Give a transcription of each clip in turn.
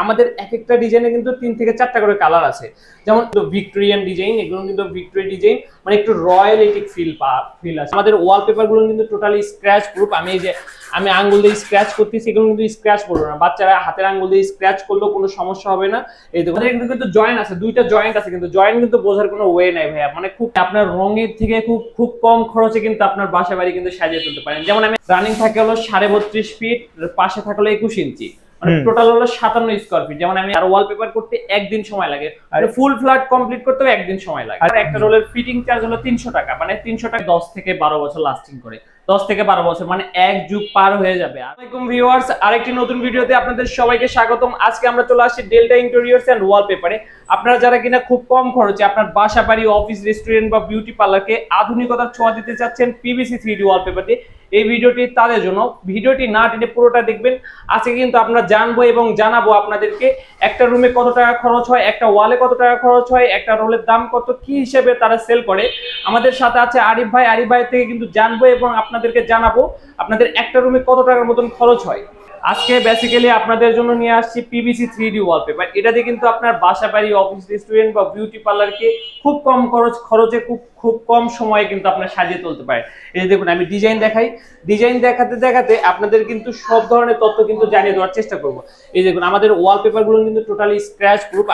আমাদের এক একটা ডিজাইনে কিন্তু 3 থেকে 4টা করে কালার আছে। যেমন ভিক্টোরিয়ান ডিজাইন, এগুলো কিন্তু ভিক্টোরিয়া ডিজাইন, মানে একটু রয়্যালিটিক ফিল আছে। আমাদের ওয়ালপেপার গুলো কিন্তু টোটালি স্ক্র্যাচ প্রুফ। আমি আঙ্গুল দিয়ে স্ক্র্যাচ করতেছি, এগুলো কিন্তু স্ক্র্যাচ করবে না। বাচ্চারা হাতের আঙ্গুল দিয়ে স্ক্র্যাচ করলেও কোনো সমস্যা হবে না। এই দেখুন আমাদের কিন্তু জয়েন্ট আছে, দুইটা জয়েন্ট আছে, কিন্তু জয়েন্ট কিন্তু বোঝার কোনো ওয়ে নাই ভাইয়া। মানে খুব আপনার রঙের থেকে খুব কম খরচে কিন্তু আপনার বাসা বাড়ি কিন্তু সাজিয়ে তুলতে পারেন। যেমন আমি রানিং থাকে হলো 32.5 ফিট, পাশে থাকলো 21 ইঞ্চি, মানে টোটাল হলো 57 স্কয়ার ফিট। যেমন আমি আর ওয়ালপেপার করতে একদিন সময় লাগে, আর ফুল ফ্ল্যাট কমপ্লিট করতেও একদিন সময় লাগে। আর একটা রোলের ফিটিং চার্জ হলো 300 টাকা, মানে 300 টাকা 10 থেকে 12 বছর লাস্টিং করে। 10 থেকে 12 বছর মানে এক যুগ পার হয়ে যাবে। আসসালামু আলাইকুম ভিউয়ার্স, আরেকটি নতুন ভিডিওতে আপনাদের সবাইকে স্বাগতম। আজকে আমরা চলে আসছি ডেল্টা ইন্টেরিয়র্স এন্ড ওয়ালপেপারে। আপনারা যারা কিনা খুব কম খরচে আপনার বাসা বাড়ি, অফিস, রেস্টুরেন্ট বা বিউটি পার্লারকে আধুনিকতার ছোঁয়া দিতে চাচ্ছেন পিভিসি 3D ওয়ালপেপারে, এই ভিডিওটি তাদের জন্য। ভিডিওটি না টেনে পুরোটা দেখবেন। আজকে কিন্তু আমরা জানবো এবং জানাবো আপনাদেরকে একটা রুমে কত টাকা খরচ হয়, একটা ওয়ালে কত টাকা খরচ হয়, একটা রোলের দাম কত, কি হিসেবে তারা সেল করে। আমাদের সাথে আছে আরিফ ভাই। আরিফ ভাই থেকে কিন্তু জানবো এবং আপনাদেরকে জানাবো আপনাদের একটা রুমে কত টাকার মতন খরচ হয়। আজকে বেসিক্যালি আপনাদের জন্য নিয়ে আসছি পিভিসি 3D ওয়ালপেপার। এটা দিয়ে কিন্তু আপনার বাসা বাড়ি, অফিস, রেস্টুরেন্ট বা বিউটি পার্লারকে খুব কম খরচে খুব কম সময়ে কিন্তু আপনার সাজিয়ে তুলতে পারেন। এই যে দেখুন আমি ডিজাইন দেখাই, ডিজাইন দেখাতে দেখাতে আপনাদের কিন্তু সব ধরনের তথ্য কিন্তু জানিয়ে দেওয়ার চেষ্টা করব। এই দেখুন আমাদের ওয়ালপেপার গুলো কিন্তু টোটালি স্ক্র্যাচ প্রুফ।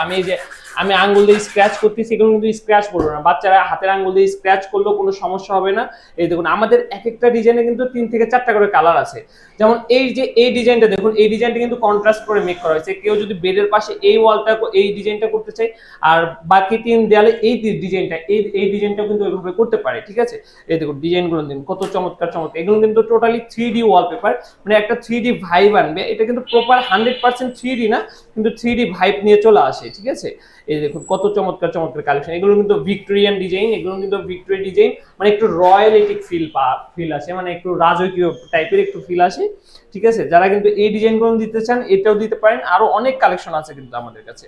আমি আঙ্গুল দিয়ে স্ক্র্যাচ করতেছি, এগুলো কিন্তু স্ক্র্যাচ করবে না। বাচ্চারা হাতের আঙ্গুল দিয়ে স্ক্র্যাচ করলেও কোনো সমস্যা হবে না। এই দেখুন আমাদের এক একটা ডিজাইনে কিন্তু 3 থেকে 4টা করে কালার আছে। যেমন এই ডিজাইনটা দেখুন, এই ডিজাইনটা কিন্তু কন্ট্রাস্ট করে মেক করা হয়েছে। কেউ যদি বেডের পাশে এই ডিজাইনটা করতে চায়, আর বাকি 3 দেয়ালে এই ডিজাইনটা কিন্তু ওইভাবে করতে পারে। ঠিক আছে, এই দেখুন ডিজাইনগুলো দিন কত চমৎকার চমৎকার। এগুলো কিন্তু টোটালি 3D ওয়ালপেপার, মানে একটা 3D ভাইব আনবে। এটা কিন্তু প্রপার 100% 3D না, কিন্তু 3D ভাইব নিয়ে চলে আসে। ঠিক আছে, এই দেখুন কত চমৎকার চমৎকার কালেকশন। এগুলো কিন্তু ভিক্টোরিয়ান ডিজাইন, মানে একটু রয়্যালিটিক ফিল আসে, মানে একটু রাজকীয় টাইপের একটু ফিল আসে। ঠিক আছে, যারা কিন্তু এই ডিজাইনগুলো দিতে চান এটাও দিতে পারেন। আরো অনেক কালেকশন আছে কিন্তু আমাদের কাছে।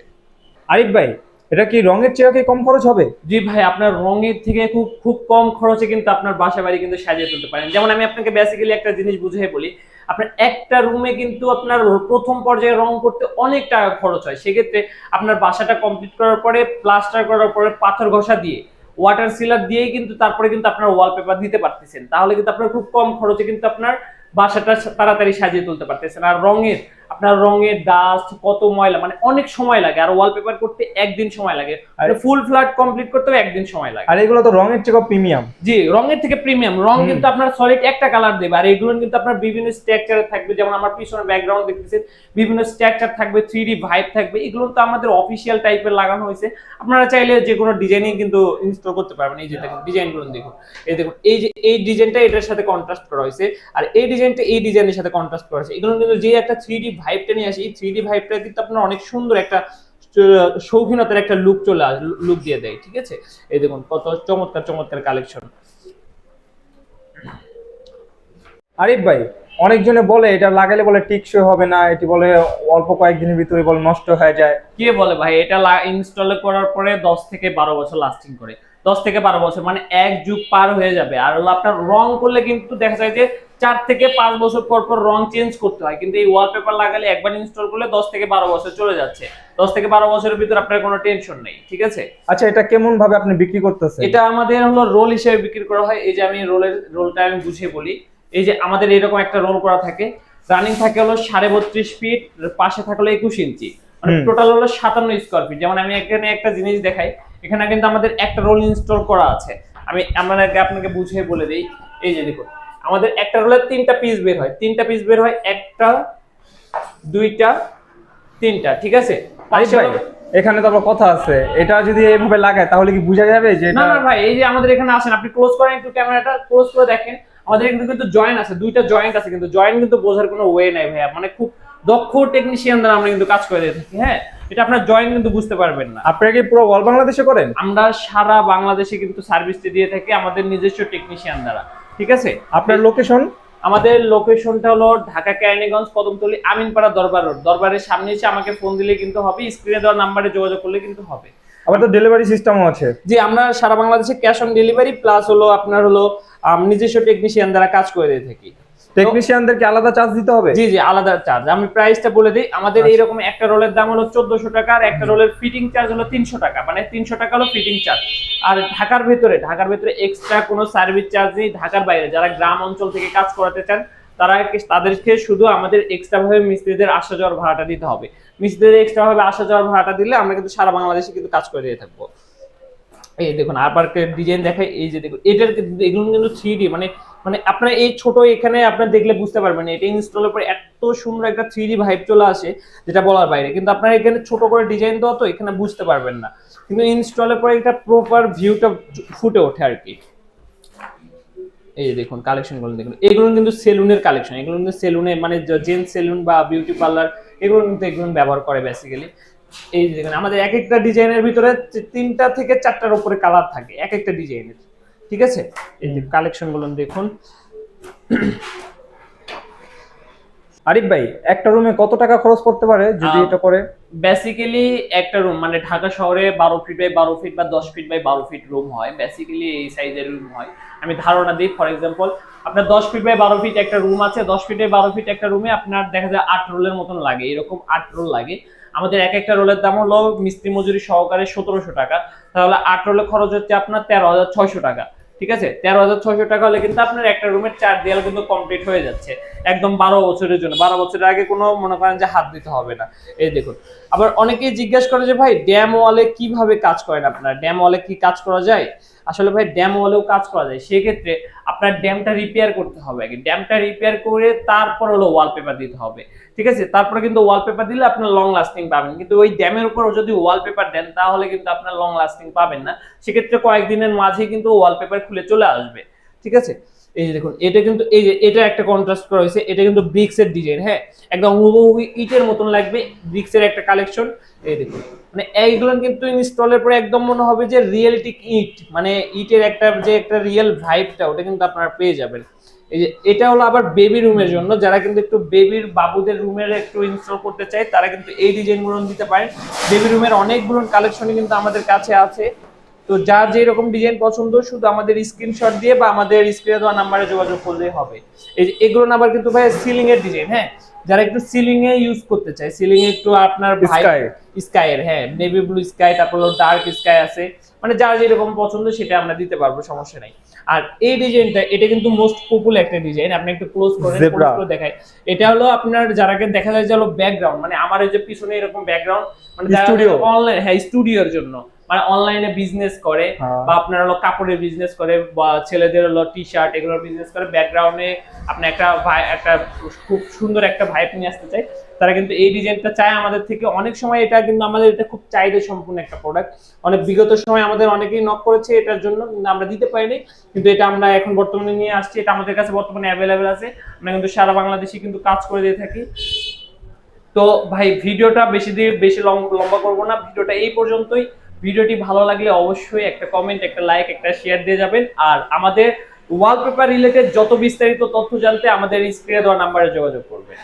আরিফ ভাই, এটা কি রঙের চেয়ে কি কম খরচ হবে? জি ভাই, আপনার রঙের থেকে খুব কম খরচে কিন্তু আপনার বাসা বাড়ি কিন্তু সাজিয়ে তুলতে পারেন। যেমন আমি আপনাকে বেসিক্যালি একটা জিনিস বুঝিয়ে বলি। আপনার একটা রুমে কিন্তু আপনার প্রথম পর্যায়ে রং করতে অনেক টাকা খরচ হয়। সেক্ষেত্রে আপনার বাসাটা কমপ্লিট করার পরে, প্লাস্টার করার পরে, পাথর ঘষা দিয়ে, ওয়াটার সিলার দিয়েই কিন্তু তারপরে কিন্তু আপনার ওয়ালপেপার দিতে পারতেছেন। তাহলে কিন্তু আপনার খুব কম খরচে কিন্তু আপনার বাসাটা তাড়াতাড়ি সাজিয়ে তুলতে পারতেছেন। আর আপনার রঙের ডাস্ট, কত ময়লা, মানে অনেক সময় লাগে। আর ওয়ালপেপার করতে একদিন সময় লাগে, আর ফুল ফ্ল্যাট কমপ্লিট করতেও একদিন সময় লাগে। আর এগুলো তো রঙের চেয়ে প্রিমিয়াম। জি, রঙের থেকে প্রিমিয়াম। রং কিন্তু আপনার সলিড একটা কালার দেবে, আর এগুলো কিন্তু আপনার বিভিন্ন স্ট্রাকচারে থাকবে। যেমন আমার পিছনে ব্যাকগ্রাউন্ড দেখতেছেন, বিভিন্ন স্ট্রাকচার থাকবে, 3D ভাইব থাকবে। এগুলো তো আমাদের অফিশিয়াল টাইপের লাগানো হয়েছে। আপনারা চাইলে যে কোনো ডিজাইনিং কিন্তু ইনস্টল করতে পারবেন। এই যে দেখুন ডিজাইনগুলো দেখুন, এই দেখুন এই ডিজাইনটা এটার সাথে কন্ট্রাস্ট করা হয়েছে, আর এই ডিজাইনটা এই ডিজাইনের সাথে কন্ট্রাস্ট করা হয়েছে। এগুলো কিন্তু যে একটা 3D ভাইবটা নিয়ে আসে, এই 3D ভাইবটা কিন্তু আপনার অনেক সুন্দর একটা শৌখিনতার একটা লুক দিয়ে দেয়। ঠিক আছে, এই দেখুন কত চমৎকার চমৎকার কালেকশন। আরিফ ভাই, অনেকজনে বলে এটা লাগালে বলে টিকসই হবে না, এটি বলে অল্প কয়েকদিনের ভিতরে বলে নষ্ট হয়ে যায়। কে বলে ভাই, এটা ইনস্টল করার পরে 10 থেকে 12 বছর লাস্টিং করে। 10 থেকে 12 বছর মানে এক যুগ পার হয়ে যাবে। আর আপনার রং করলে কিন্তু দেখা যায় যে 4 থেকে 5 বছর পর পর রং চেঞ্জ করতে হয়, কিন্তু এই ওয়ালপেপার লাগালে একবার ইনস্টল করলে 10 থেকে 12 বছর চলে যাচ্ছে। 10 থেকে 12 বছরের ভিতর আপনার কোনো টেনশন নেই। ঠিক আছে, আচ্ছা, এটা কেমন ভাবে আপনি বিক্রি করতেছেন? এটা আমাদের হলো রোল হিসেবে বিক্রি করা হয়। এই যে আমি রোলটা আমি বুঝিয়ে বলি। এই যে আমাদের এরকম একটা রোল করা থাকে, রানিং থাকে হলো 32.5 ফিট, পাশে থাকলো 21 ইঞ্চি, মানে টোটাল হলো 57 স্কয়ার ফিট। যেমন আমি এখানে একটা জিনিস দেখাই, এখানে কিন্তু আমাদের একটা রোল ইনস্টল করা আছে। আমি আপনাকে বুঝিয়ে বলে দিই। এই যে দেখুন আমাদের একটা রোলের 3টা পিস বের হয়, একটা, দুইটা, 3টা। ঠিক আছে, আরিফ ভাই, এখানে তো আবার কথা আছে, এটা যদি এইভাবে লাগায় তাহলে কি বোঝা যাবে যে না? না ভাই, এই যে আমাদের এখানে আসেন, আপনি ক্লোজ করেন একটু, ক্যামেরাটা ক্লোজ করে দেখেন। আমাদের এখানে কিন্তু জয়েন্ট আছে, দুইটা জয়েন্ট আছে, কিন্তু জয়েন্ট কিন্তু বোঝার কোনো ওয়ে নাই ভাইয়া। মানে খুব দক্ষ টেকনিশিয়ান দ্বারা আমরা কিন্তু কাজ করে দিয়ে থাকি। হ্যাঁ, এটা আপনার জয়েন্ট কিন্তু বুঝতে পারবেন না। আপনারা কি পুরো অল বাংলাদেশে করেন? আমরা সারা বাংলাদেশে কিন্তু সার্ভিসটি দিয়ে থাকি আমাদের নিজস্ব টেকনিশিয়ান দ্বারা। ঠিক আছে, আপনার লোকেশন? আমাদের লোকেশনটা হলো ঢাকা কেরানীগঞ্জ, কদমতলী, আমিনপাড়া, দরবার রোড। দরবারের সামনে এসে আমাকে ফোন দিলে কিন্তু হবে, স্ক্রিনে দেওয়া নাম্বারে যোগাযোগ করলে কিন্তু হবে। আবার তো ডেলিভারি সিস্টেমও আছে? জি, আমরা সারা বাংলাদেশে ক্যাশ অন ডেলিভারি প্লাস হলো আপনার হলো নিজস্ব টেকনিশিয়ান দ্বারা কাজ করে দিয়ে থাকি। টেকনিশিয়ানদেরকে আলাদা চার্জ দিতে হবে? জি জি, আলাদা চার্জ। আমি প্রাইসটা বলে দিই, আমাদের এইরকম একটা রোলের দাম হলো 1400 টাকা, আর একটা রোলের ফিটিং চার্জ হলো 300 টাকা, মানে 300 টাকা হলো ফিটিং চার্জ। আর ঢাকার ভেতরে এক্সট্রা কোনো সার্ভিস চার্জ নেই। ঢাকার বাইরে যারা গ্রাম অঞ্চল থেকে কাজ করাতে চান তাদেরকে শুধু আমাদের এক্সট্রা ভাবে মিস্ত্রিদের আসা যাওয়ার ভাড়াটা দিতে হবে। মিস্ত্রিদের এক্সট্রা ভাবে আসা যাওয়ার ভাড়াটা দিলে আমরা কিন্তু সারা বাংলাদেশে কিন্তু কাজ করে দিয়ে থাকবো। এই দেখুন আরপার্কের ডিজাইন দেখাই, এই যে দেখুন এটার এগুলো কিন্তু 3D, মানে মানে আপনার এই ছোট এখানে আপনার দেখলে বুঝতে পারবেন না, এটা ইনস্টলের পরে এত সুন্দর একটা 3D ভাইব চলে আসে যেটা বলার বাইরে। কিন্তু আপনার এখানে ছোট করে ডিজাইন দেওয়া তো এখানে বুঝতে পারবেন না, কিন্তু ইনস্টলের পরে একটা প্রপার ভিউটা ফুটে ওঠে আর কি। এই যে দেখুন কালেকশনগুলো দেখুন, এগুলো কিন্তু সেলুনের কালেকশন, এগুলো কিন্তু সেলুনে মানে জেন্টস সেলুন বা বিউটি পার্লার এগুলো কিন্তু এগুলো ব্যবহার করে বেসিক্যালি। এই যে দেখুন আমাদের এক একটা ডিজাইনের ভিতরে 3টা থেকে 4টার উপরে কালার থাকে এক একটা ডিজাইনের, ঠিক আছে। এই যে কালেকশনগুলো দেখুন। আরিফ ভাই, একটা রুমে কত টাকা খরচ পড়তে পারে যদি এটা করে? বেসিক্যালি একটা রুম মানে ঢাকা শহরে 12 ফিট বাই 12 ফিট বা 10 ফিট বাই 12 ফিট রুম হয়, বেসিক্যালি এই সাইজের রুম হয়। আমি ধারণা দিই, ফর এক্সাম্পল আপনার 10 ফিট বাই 12 ফিট একটা রুম আছে, 10 ফিট বাই 12 ফিট একটা রুমে আপনার দেখা যায় 8 রোলের মতন লাগে, এরকম 8 রোল লাগে। আমাদের এক একটা রোলের দাম হলো মিস্ত্রি মজুরি সহকারে 1700 টাকা, তাহলে 8 রোলে খরচ হচ্ছে আপনার 13,600 টাকা, ঠিক আছে। 13,600 টাকা হলে কিন্তু আপনার একটা রুমের 4 দেয়াল কিন্তু কমপ্লিট হয়ে যাচ্ছে একদম 12 বছরের জন্য। 12 বছরের আগে কোনো মনে করেন যে হাত দিতে হবে না। এই দেখুন, আবার অনেকেই জিজ্ঞাসা করে যে ভাই ড্যাম ওয়ালে কিভাবে কাজ করেন আপনারা, ড্যাম ওয়ালে কি কাজ করা যায়? আসলে ভাই ড্যাম ওয়ালেও কাজ করা যায়, সেক্ষেত্রে আপনার ড্যামটা রিপেয়ার করতে হবে আগে, ড্যামটা রিপেয়ার করে তারপর হলো ওয়ালপেপার দিতে হবে, ঠিক আছে। তারপরে কিন্তু ওয়ালপেপার দিলে আপনার লং লাস্টিং পাবেন, কিন্তু ওই ড্যামের উপর যদি ওয়ালপেপার দেন তাহলে কিন্তু আপনার লং লাস্টিং পাবেন না, সেক্ষেত্রে কয়েকদিনের মাঝে কিন্তু ওয়ালপেপার খুলে চলে আসবে, ঠিক আছে। এই যে দেখুন এটা কিন্তু এই যে এটা একটা কন্ট্রাস্ট করা হয়েছে, এটা কিন্তু ব্রিক্সের ডিজাইন, হ্যাঁ একদম হুবহু ইটের মতন লাগবে, ব্রিক্সের একটা কালেকশন। এই দেখুন মানে এইগুলো কিন্তু ইনস্টলের পরে একদম মনে হবে যে রিয়েলিটিক ইট, মানে ইটের একটা যে একটা রিয়েল ভাইবটা ওটা কিন্তু আপনারা পেয়ে যাবেন। এই যে এটা হলো আবার বেবি রুমের জন্য, যারা কিন্তু একটু বেবির বাবুদের রুমের একটু ইনস্টল করতে চায় তারা কিন্তু এই ডিজাইনগুলো দিতে পারেন। বেবি রুমের অনেকগুলো কালেকশনই কিন্তু আমাদের কাছে আছে, তো যার যে রকম ডিজাইন পছন্দ শুধু আমাদের স্ক্রিনশট দিয়ে বা আমাদের স্ক্রিনে দেওয়া নাম্বারে যোগাযোগ করলেই হবে। এই যে এগুলো আবার কিন্তু ভাই সিলিং এর ডিজাইন, হ্যাঁ যারা একটু সিলিং এ ইউজ করতে চায়, সিলিং এ একটু আপনার স্কাই এর, হ্যাঁ নেভি ব্লু স্কাই, তারপর ডার্ক স্কাই আছে, মানে যার যেরকম পছন্দ সেটা আমরা দিতে পারবো, সমস্যা নাই। আর এই ডিজাইনটা এটা কিন্তু মোস্ট পপুলার একটা ডিজাইন, আপনি একটু ক্লোজ করেন, ক্লোজ করে দেখাই। এটা হলো আপনার যারাকে দেখা যায় যে হলো ব্যাকগ্রাউন্ড, মানে আমার এই যে পিছনে এরকম ব্যাকগ্রাউন্ড, মানে স্টুডিও অনলাইন, হ্যাঁ স্টুডিওর জন্য, মানে অনলাইনে বিজনেস করে বা আপনার হলো কাপড়ের বিজনেস করে বা ছেলেদের হলো টি শার্ট এগুলোর বিজনেস করে, ব্যাকগ্রাউন্ডে আপনি একটা খুব সুন্দর একটা ভাইব নিয়ে আসতে চাই, তারা কিন্তু এই ডিজাইনটা চায় আমাদের থেকে। অনেক সময় এটা কিন্তু আমাদের এটা খুব চাহিদা সম্পূর্ণ একটা প্রোডাক্ট, অনেক বিগত সময় আমাদের অনেকেই নক করেছে এটার জন্য, কিন্তু আমরা দিতে পারিনি, কিন্তু এটা আমরা এখন বর্তমানে নিয়ে আসছি, এটা আমাদের কাছে বর্তমানে অ্যাভেলেবেল আছে, আমরা কিন্তু সারা বাংলাদেশে কিন্তু কাজ করে দিয়ে থাকি। তো ভাই ভিডিওটা বেশি লম্বা করবো না, ভিডিওটা এই পর্যন্তই। ভিডিওটি ভালো লাগলে অবশ্যই একটা কমেন্ট, একটা লাইক, একটা শেয়ার দিয়ে যাবেন, আর আমাদের ওয়ালপেপার রিলেটেড যত বিস্তারিত তথ্য জানতে আমাদের স্ক্রিনে দেওয়া নাম্বারে যোগাযোগ করবেন।